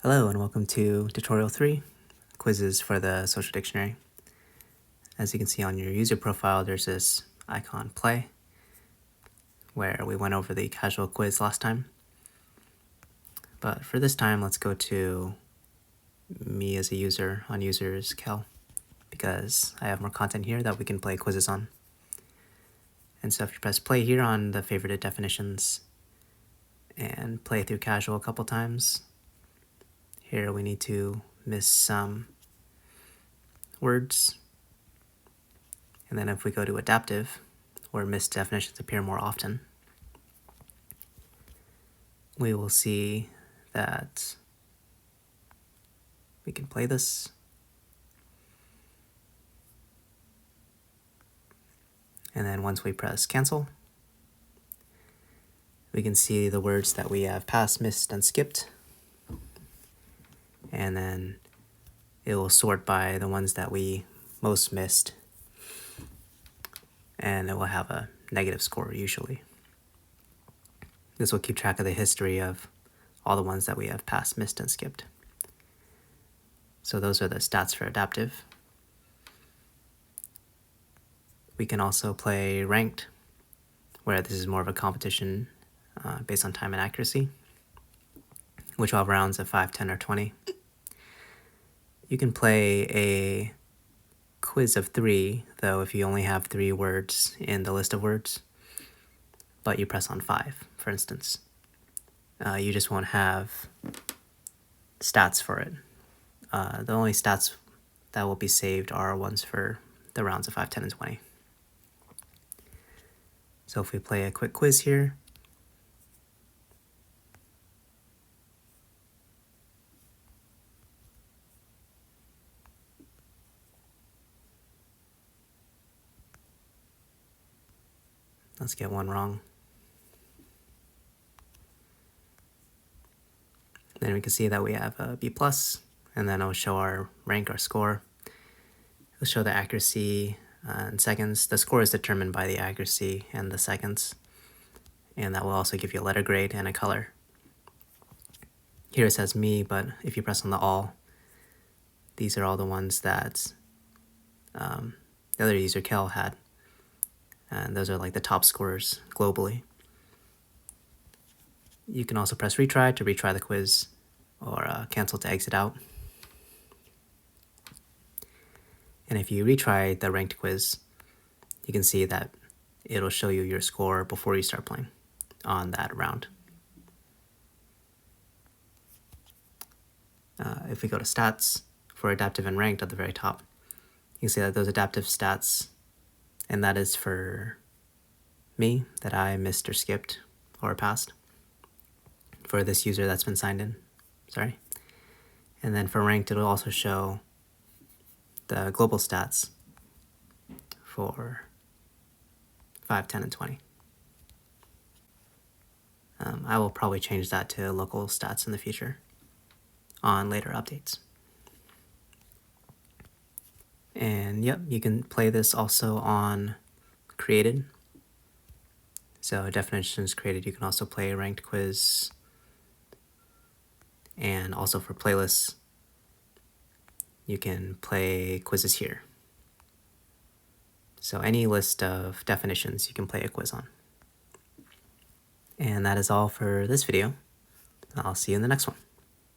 Hello and welcome to tutorial 3, quizzes for the social dictionary. As you can see on your user profile, there's this icon play, where we went over the casual quiz last time. But for this time, let's go to me as a user on users Kel, because I have more content here that we can play quizzes on. And so if you press play here on the favorited definitions and play through casual a couple times, here we need to miss some words. And then if we go to adaptive, where missed definitions appear more often, we will see that we can play this. And then once we press cancel, we can see the words that we have passed, missed, and skipped. And then it will sort by the ones that we most missed. And it will have a negative score usually. This will keep track of the history of all the ones that we have passed, missed, and skipped. So those are the stats for adaptive. We can also play ranked, where this is more of a competition based on time and accuracy, which will have rounds of 5, 10, or 20. You can play a quiz of 3, though, if you only have 3 words in the list of words, but you press on 5, for instance. You just won't have stats for it. The only stats that will be saved are ones for the rounds of 5, 10, and 20. So if we play a quick quiz here, let's get one wrong. Then we can see that we have a B+, and then it'll show our rank, our score. It'll show the accuracy in seconds. The score is determined by the accuracy and the seconds, and that will also give you a letter grade and a color. Here it says me, but if you press on the all, these are all the ones that the other user Kel had, and those are like the top scorers globally. You can also press retry to retry the quiz, or cancel to exit out. And if you retry the ranked quiz, you can see that it'll show you your score before you start playing on that round. If we go to stats for adaptive and ranked at the very top, you can see that those adaptive stats, and that is for me, that I missed or skipped or passed, for this user that's been signed in, sorry. And then for ranked, it'll also show the global stats for 5, 10, and 20. I will probably change that to local stats in the future on later updates. And yep, you can play this also on created. So definitions created, you can also play a ranked quiz. And also for playlists, you can play quizzes here. So any list of definitions you can play a quiz on. And that is all for this video. I'll see you in the next one.